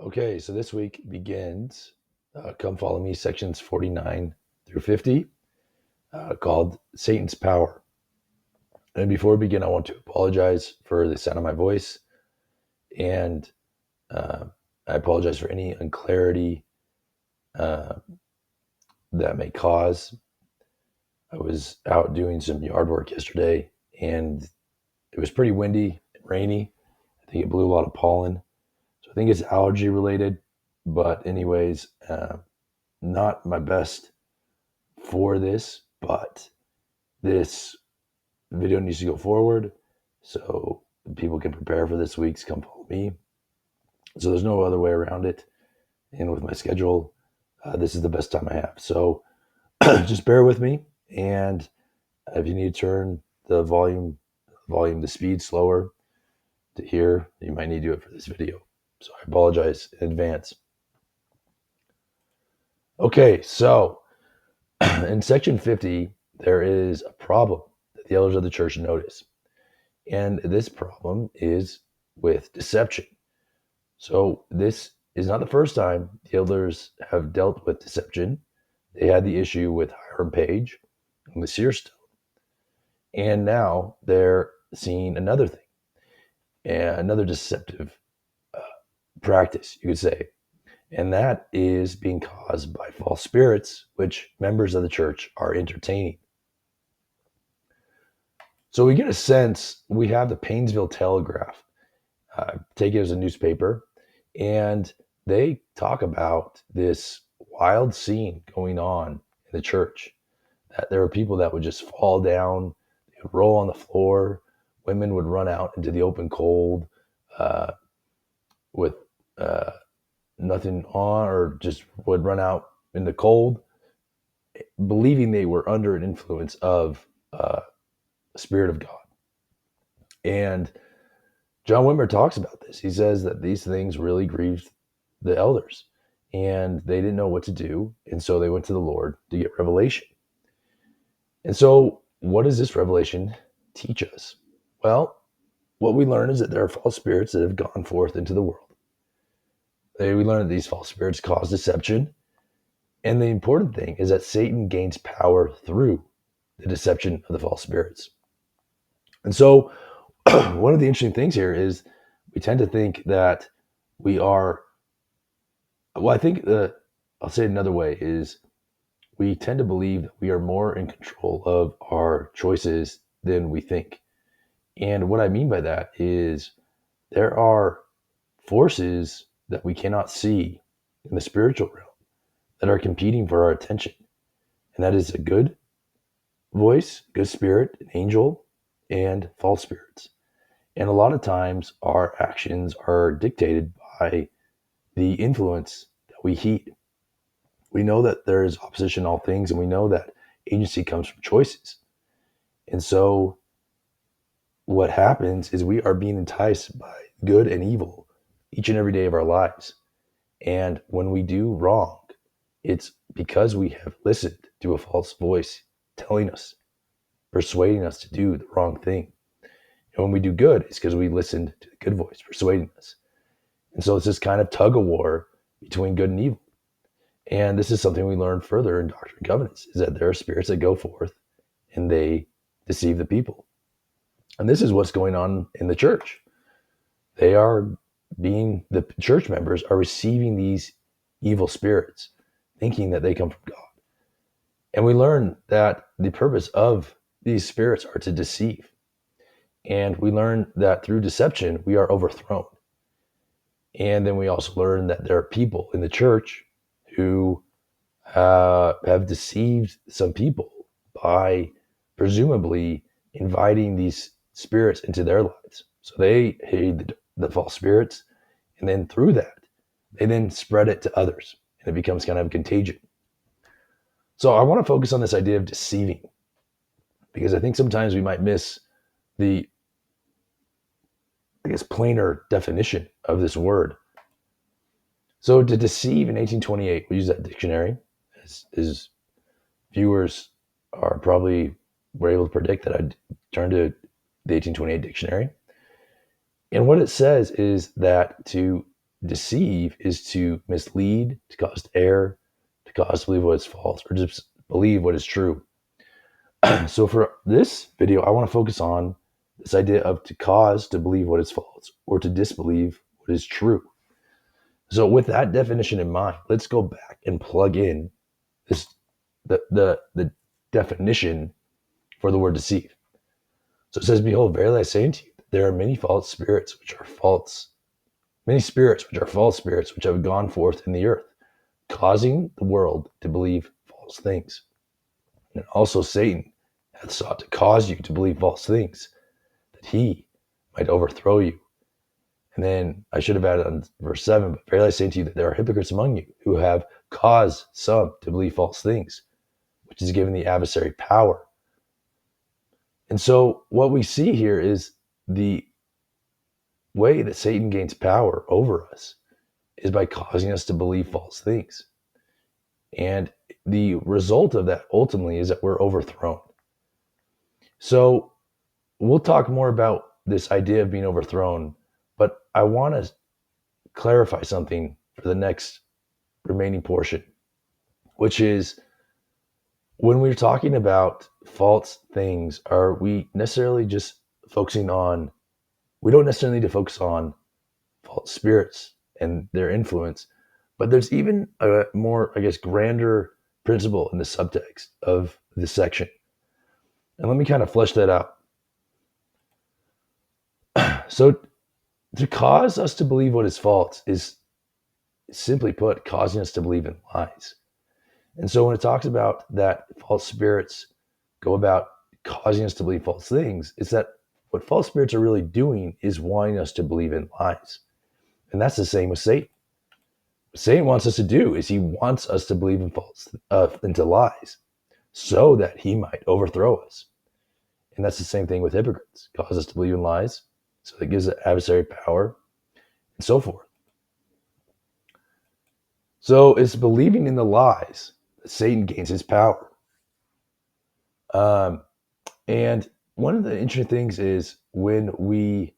Okay, so this week begins Come Follow Me, sections 49 through 50, called Satan's Power. And before we begin, I want to apologize for the sound of my voice, and uh, I apologize for any unclarity uh, that may cause. I was out doing some yard work yesterday, and it was pretty windy and rainy. I think it blew a lot of pollen. So I think it's allergy related. But, anyways, not my best for this, but this video needs to go forward so people can prepare for this week's Come Follow Me. So there's no other way around it. And with my schedule, this is the best time I have. So just bear with me. And if you need to turn the speed slower to hear, you might need to do it for this video. So I apologize in advance. Okay, so in section 50, there is a problem that the elders of the church notice. And this problem is with deception. So this is not the first time the elders have dealt with deception. They had the issue with Hiram Page and the seer stone. And now they're seeing another thing, another deceptive practice, you could say. And that is being caused by false spirits, which members of the church are entertaining. So we get a sense, we have the Painesville Telegraph, take it as a newspaper, and they talk about this wild scene going on in the church. That there were people that would just fall down, they would roll on the floor, women would run out into the open cold with nothing on, or just would run out in the cold, believing they were under an influence of the Spirit of God. And John Wimmer talks about this. He says that these things really grieved the elders and they didn't know what to do. And so they went to the Lord to get revelation. And so, what does this revelation teach us? Well, what we learn is that there are false spirits that have gone forth into the world. We learn that these false spirits cause deception. And the important thing is that Satan gains power through the deception of the false spirits. And so, one of the interesting things here is we tend to think that we are, well, I think I'll say it another way is we tend to believe that we are more in control of our choices than we think. And what I mean by that is there are forces that we cannot see in the spiritual realm that are competing for our attention. And that is a good voice, good spirit, an angel, and false spirits. And a lot of times our actions are dictated by the influence that we heed. We know that there is opposition in all things, and we know that agency comes from choices. And so what happens is we are being enticed by good and evil each and every day of our lives. And when we do wrong, it's because we have listened to a false voice telling us, persuading us to do the wrong thing. And when we do good, it's because we listened to the good voice persuading us. And so it's this kind of tug of war between good and evil. And this is something we learn further in Doctrine and Covenants, is that there are spirits that go forth and they deceive the people. And this is what's going on in the church. The church members are receiving these evil spirits, thinking that they come from God. And we learn that the purpose of these spirits are to deceive. And we learn that through deception, we are overthrown. And then we also learn that there are people in the church who have deceived some people by presumably inviting these spirits into their lives. So they hate the false spirits, and then through that, they then spread it to others, and it becomes kind of contagion. So I want to focus on this idea of deceiving, because I think sometimes we might miss the, I guess, plainer definition of this word. So to deceive in 1828, we use that dictionary. As viewers are probably were able to predict that I'd turn to the 1828 dictionary. And what it says is that to deceive is to mislead, to cause error, to cause to believe what is false, or just believe what is true. So for this video, I want to focus on this idea of to cause to believe what is false or to disbelieve what is true. So with that definition in mind, let's go back and plug in this the definition for the word deceive. So it says, behold, verily I say unto you, there are many false spirits which are false, many spirits which are false spirits which have gone forth in the earth, causing the world to believe false things. And also Satan hath sought to cause you to believe false things, that he might overthrow you. And then I should have added on verse 7, but verily I say to you that there are hypocrites among you who have caused some to believe false things, which is given the adversary power. And so what we see here is the way that Satan gains power over us is by causing us to believe false things. And the result of that ultimately is that we're overthrown. So we'll talk more about this idea of being overthrown, but I want to clarify something for the next remaining portion, which is when we're talking about false things, are we necessarily just focusing on, we don't necessarily need to focus on false spirits and their influence, but there's even a more, I guess, grander principle in the subtext of this section. And let me kind of flesh that out. So to cause us to believe what is false is, simply put, causing us to believe in lies. And so when it talks about that false spirits go about causing us to believe false things, it's that what false spirits are really doing is wanting us to believe in lies. And that's the same with Satan. What Satan wants us to do is he wants us to believe in into lies so that he might overthrow us. And that's the same thing with hypocrites. Cause us to believe in lies, so that gives the adversary power, and so forth. So it's believing in the lies that Satan gains his power. And one of the interesting things is when we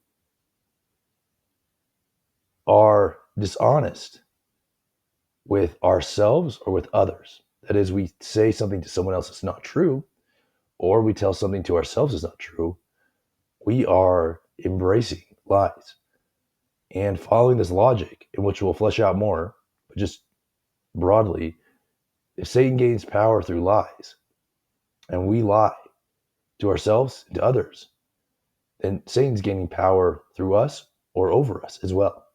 are dishonest with ourselves or with others, that is, we say something to someone else that's not true, or we tell something to ourselves that's not true, we are embracing lies and following this logic, in which we'll flesh out more, but just broadly, if Satan gains power through lies and we lie to ourselves and to others, then Satan's gaining power through us or over us as well.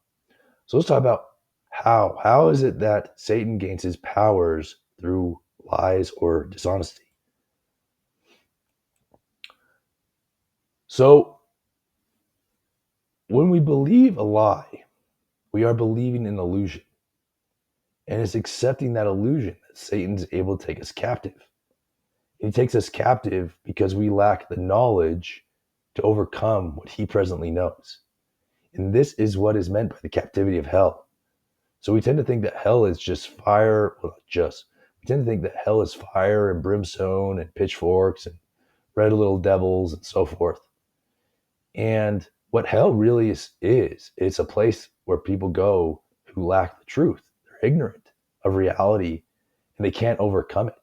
So let's talk about how. How is it that Satan gains his powers through lies or dishonesty? So when we believe a lie, we are believing an illusion. And it's accepting that illusion that Satan's able to take us captive. He takes us captive because we lack the knowledge to overcome what he presently knows. And this is what is meant by the captivity of hell. So we tend to think that hell is just fire, well, not just. We tend to think that hell is fire and brimstone and pitchforks and red little devils and so forth. And what hell really is it's a place where people go who lack the truth. They're ignorant of reality and they can't overcome it.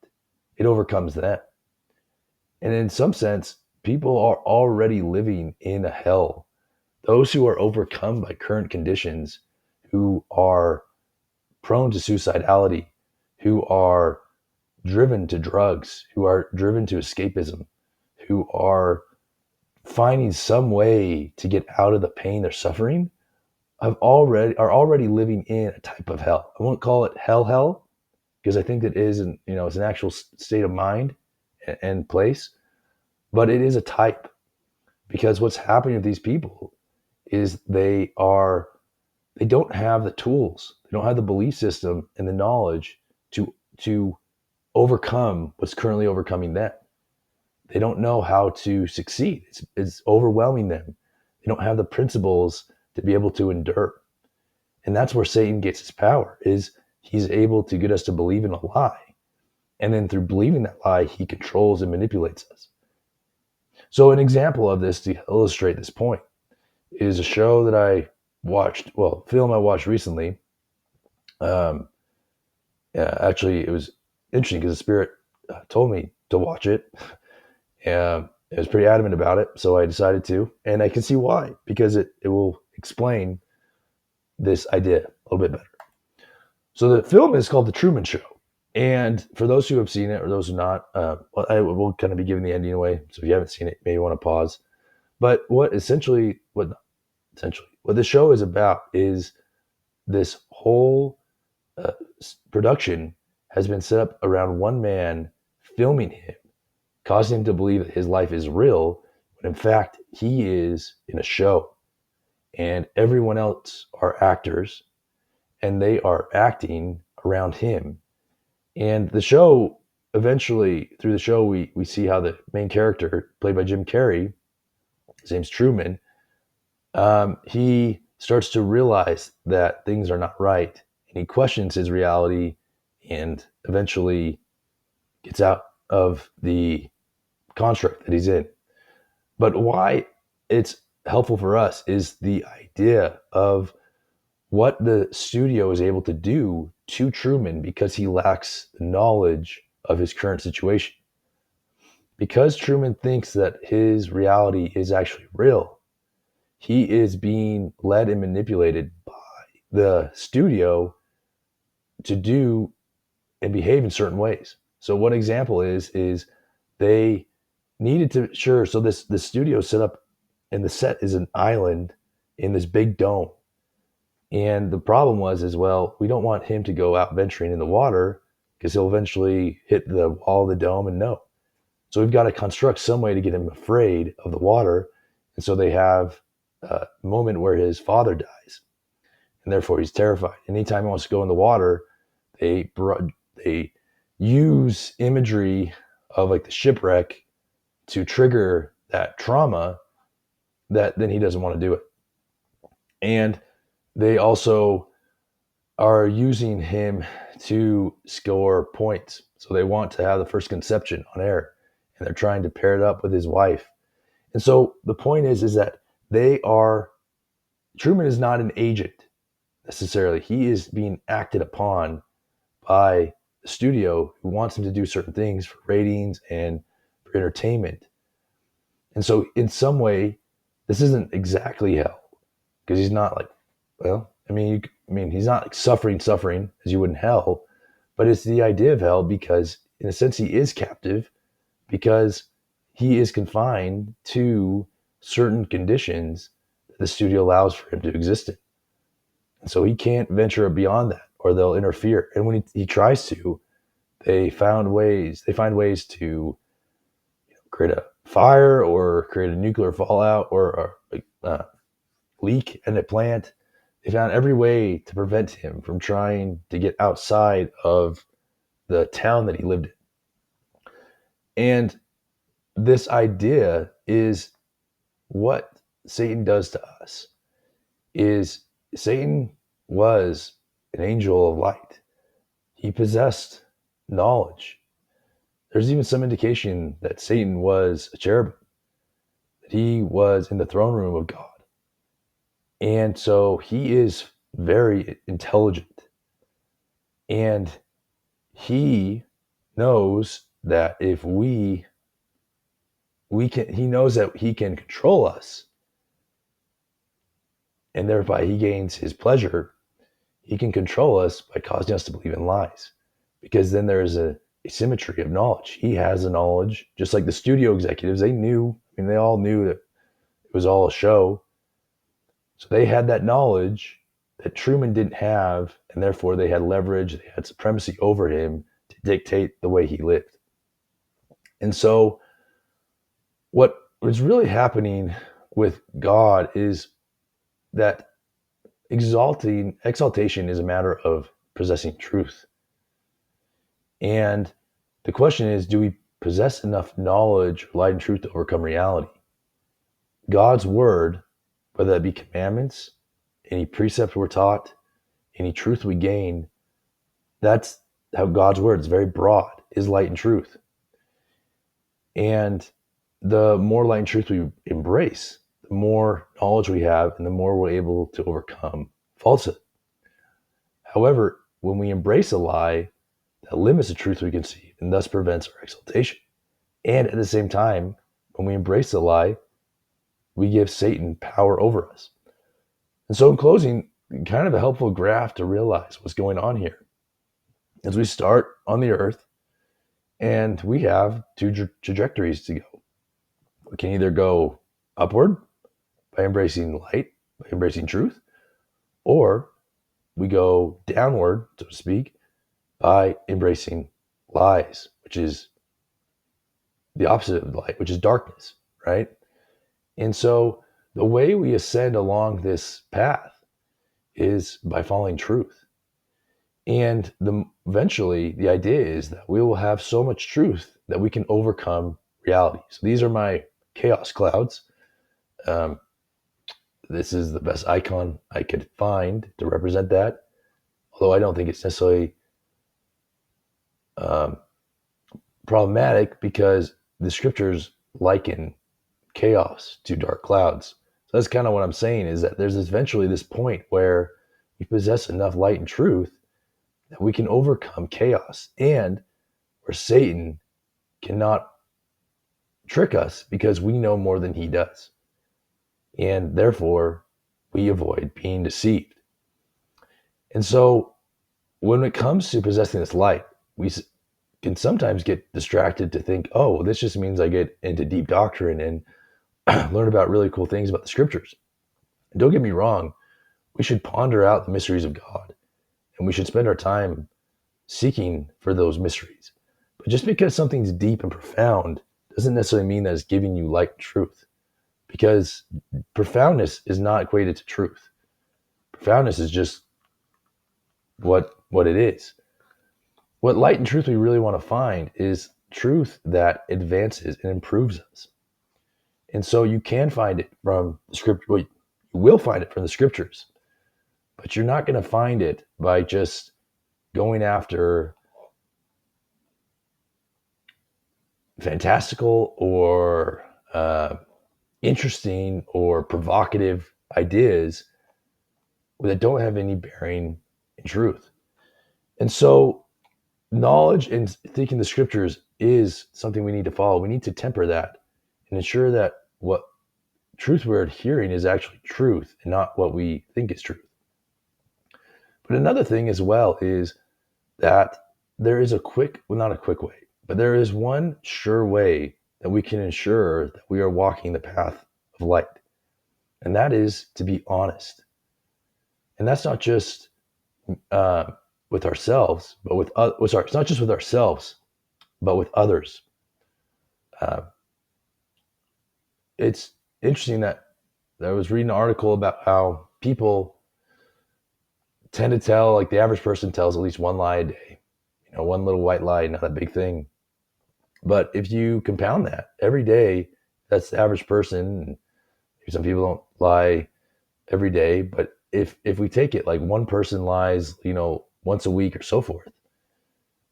It overcomes them. And in some sense, people are already living in a hell. Those who are overcome by current conditions, who are prone to suicidality, who are driven to drugs, who are driven to escapism, who are finding some way to get out of the pain they're suffering, are already living in a type of hell. I won't call it hell, because I think it is, it's an actual state of mind and place, but it is a type, because what's happening with these people is they don't have the tools, they don't have the belief system and the knowledge to overcome what's currently overcoming them. They don't know how to succeed. It's overwhelming them. They don't have the principles to be able to endure. And that's where Satan gets his power, is he's able to get us to believe in a lie. And then through believing that lie, he controls and manipulates us. So an example of this to illustrate this point is a show that I film I watched recently. Um, yeah, actually, it was interesting because the Spirit told me to watch it. It was pretty adamant about it, so I decided to, and I can see why, because it will explain this idea a little bit better. So the film is called The Truman Show, and for those who have seen it or those who not, I will kind of be giving the ending away. So if you haven't seen it, maybe you want to pause. But what the show is about is this whole uh, production has been set up around one man filming him, causing him to believe that his life is real, when in fact he is in a show, and everyone else are actors, and they are acting around him. And the show, eventually, through the show, we see how the main character, played by Jim Carrey, his name's Truman, he starts to realize that things are not right, and he questions his reality, and eventually gets out of the construct that he's in. But why it's helpful for us is the idea of what the studio is able to do to Truman because he lacks the knowledge of his current situation. Because Truman thinks that his reality is actually real, he is being led and manipulated by the studio to do and behave in certain ways. So one example is they needed to sure so this studio set up, and the set is an island in this big dome. And the problem was as well, we don't want him to go out venturing in the water because he'll eventually hit the wall of the dome and no. So we've got to construct some way to get him afraid of the water. And so they have a moment where his father dies, and therefore he's terrified. Anytime he wants to go in the water, they use imagery of like the shipwreck to trigger that trauma, that then he doesn't want to do it. And they also are using him to score points. So they want to have the first conception on air, and they're trying to pair it up with his wife. And so the point is that they are Truman is not an agent necessarily. He is being acted upon by the studio who wants him to do certain things for ratings and for entertainment. And so in some way, this isn't exactly hell, because he's not like, well, he's not like suffering as you would in hell, but it's the idea of hell because, in a sense, he is captive because he is confined to certain conditions that the studio allows for him to exist in. And so he can't venture beyond that, or they'll interfere. And when he tries to, they find ways to create a fire or create a nuclear fallout or leak in a plant. They found every way to prevent him from trying to get outside of the town that he lived in. And this idea is what Satan does to us. Is Satan was an angel of light. He possessed knowledge. There's even some indication that Satan was a cherubim, that he was in the throne room of God. And so he is very intelligent. And he knows that if he knows that he can control us, and thereby he gains his pleasure. He can control us by causing us to believe in lies, because then there is a asymmetry of knowledge. He has the knowledge, just like the studio executives. They all knew that it was all a show. So they had that knowledge that Truman didn't have, and therefore they had leverage, they had supremacy over him to dictate the way he lived. And so what was really happening with God is that exaltation is a matter of possessing truth. And the question is, do we possess enough knowledge or light and truth to overcome reality? God's word, whether that be commandments, any precept we're taught, any truth we gain, that's how God's word is very broad, is light and truth. And the more light and truth we embrace, the more knowledge we have and the more we're able to overcome falsehood. However, when we embrace a lie, that limits the truth we conceive and thus prevents our exaltation. And at the same time, when we embrace the lie, we give Satan power over us. And so, in closing, kind of a helpful graph to realize what's going on here. As we start on the earth, and we have two trajectories to go. We can either go upward by embracing light, by embracing truth, or we go downward, so to speak, by embracing lies, which is the opposite of light, which is darkness, right? And so the way we ascend along this path is by following truth. And eventually, the idea is that we will have so much truth that we can overcome reality. So these are my chaos clouds. This is the best icon I could find to represent that, although I don't think it's necessarily problematic because the scriptures liken chaos to dark clouds. So that's kind of what I'm saying, is that there's eventually this point where we possess enough light and truth that we can overcome chaos, and where Satan cannot trick us because we know more than he does. And therefore, we avoid being deceived. And so when it comes to possessing this light, we can sometimes get distracted to think, oh, well, this just means I get into deep doctrine and learn about really cool things about the scriptures. And don't get me wrong, we should ponder out the mysteries of God, and we should spend our time seeking for those mysteries. But just because something's deep and profound doesn't necessarily mean that it's giving you light and truth, because profoundness is not equated to truth. Profoundness is just what it is. What light and truth we really want to find is truth that advances and improves us. And so you can find it from the scripture. Well, you will find it from the scriptures, but you're not going to find it by just going after fantastical or interesting or provocative ideas that don't have any bearing in truth. And so knowledge and thinking the scriptures is something we need to follow. We need to temper that and ensure that what truth we're adhering is actually truth and not what we think is truth. But another thing as well is that there is not a quick way, but there is one sure way that we can ensure that we are walking the path of light. And that is to be honest. And that's not just with ourselves, but it's not just with ourselves, but with others. It's interesting that I was reading an article about how people tend to tell, like the average person tells at least one lie a day. One little white lie, not a big thing. But if you compound that every day, that's the average person. Some people don't lie every day, but if we take it like one person lies, once a week or so forth,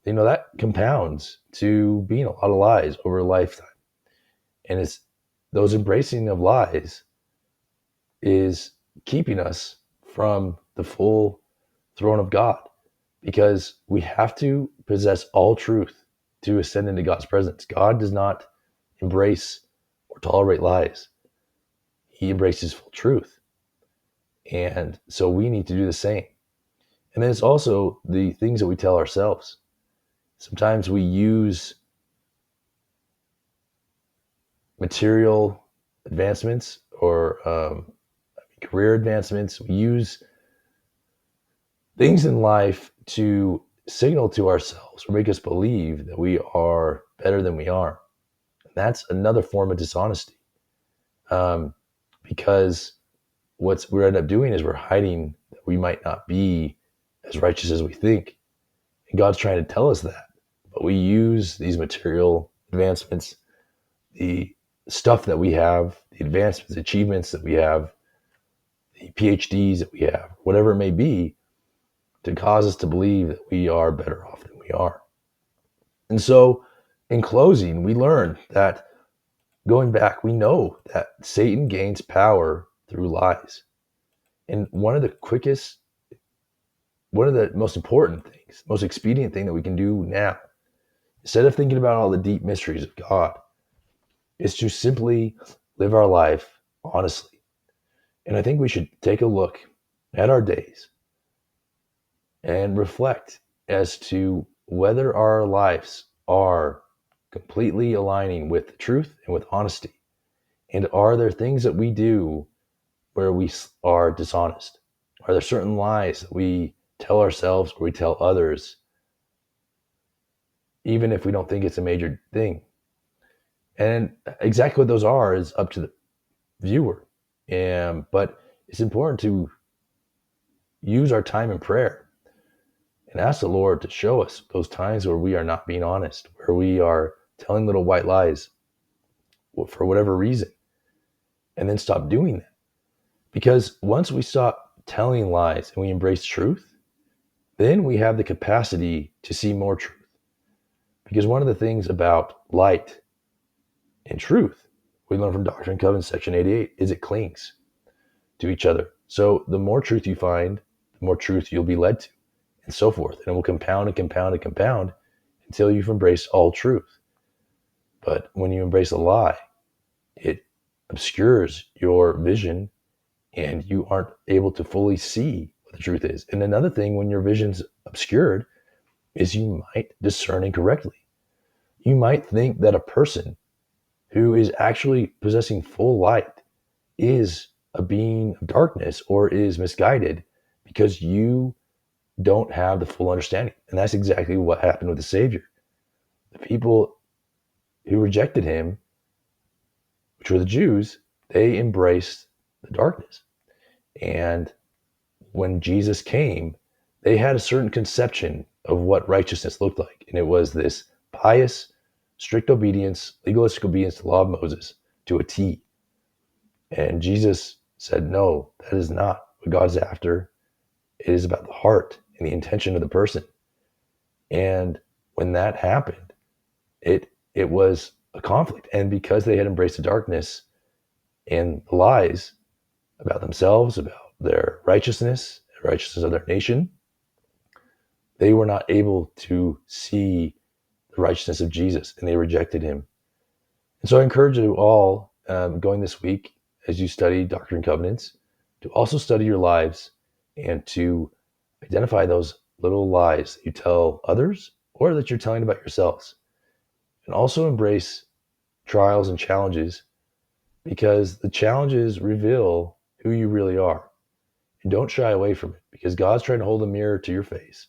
that compounds to being a lot of lies over a lifetime. And it's those embracing of lies is keeping us from the full throne of God, because we have to possess all truth to ascend into God's presence. God does not embrace or tolerate lies. He embraces full truth. And so we need to do the same. And then it's also the things that we tell ourselves. Sometimes we use material advancements or career advancements. We use things in life to signal to ourselves or make us believe that we are better than we are. And that's another form of dishonesty, because what we end up doing is we're hiding that we might not be as righteous as we think. And God's trying to tell us that. But we use these material advancements, the stuff that we have, the advancements, the achievements that we have, the PhDs that we have, whatever it may be, to cause us to believe that we are better off than we are. And so, in closing, we learn that going back, we know that Satan gains power through lies. And one of the most important things, most expedient thing that we can do now, instead of thinking about all the deep mysteries of God, is to simply live our life honestly. And I think we should take a look at our days and reflect as to whether our lives are completely aligning with the truth and with honesty. And are there things that we do where we are dishonest? Are there certain lies that we tell ourselves or we tell others, even if we don't think it's a major thing? And exactly what those are is up to the viewer. But it's important to use our time in prayer and ask the Lord to show us those times where we are not being honest, where we are telling little white lies for whatever reason, and then stop doing that. Because once we stop telling lies and we embrace truth, then we have the capacity to see more truth. Because one of the things about light and truth, we learn from Doctrine and Covenants, section 88, is it clings to each other. So the more truth you find, the more truth you'll be led to, and so forth. And it will compound and compound and compound until you've embraced all truth. But when you embrace a lie, it obscures your vision and you aren't able to fully see what the truth is. And another thing, when your vision's obscured, is you might discern incorrectly. You might think that a person who is actually possessing full light is a being of darkness or is misguided because you don't have the full understanding. And that's exactly what happened with the Savior. The people who rejected him, which were the Jews, they embraced the darkness. And when Jesus came, they had a certain conception of what righteousness looked like. And it was this pious, strict obedience, legalistic obedience to the law of Moses to a T. And Jesus said, no, that is not what God's after. It is about the heart and the intention of the person. And when that happened, it was a conflict. And because they had embraced the darkness and the lies about themselves, about their righteousness, the righteousness of their nation, they were not able to see the righteousness of Jesus, and they rejected him. And so I encourage you all, going this week, as you study Doctrine and Covenants, to also study your lives and to identify those little lies that you tell others or that you're telling about yourselves. And also embrace trials and challenges, because the challenges reveal who you really are. And don't shy away from it, because God's trying to hold a mirror to your face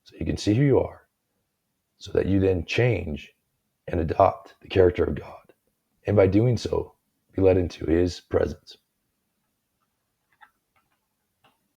so you can see who you are, so that you then change and adopt the character of God. And by doing so, be led into his presence.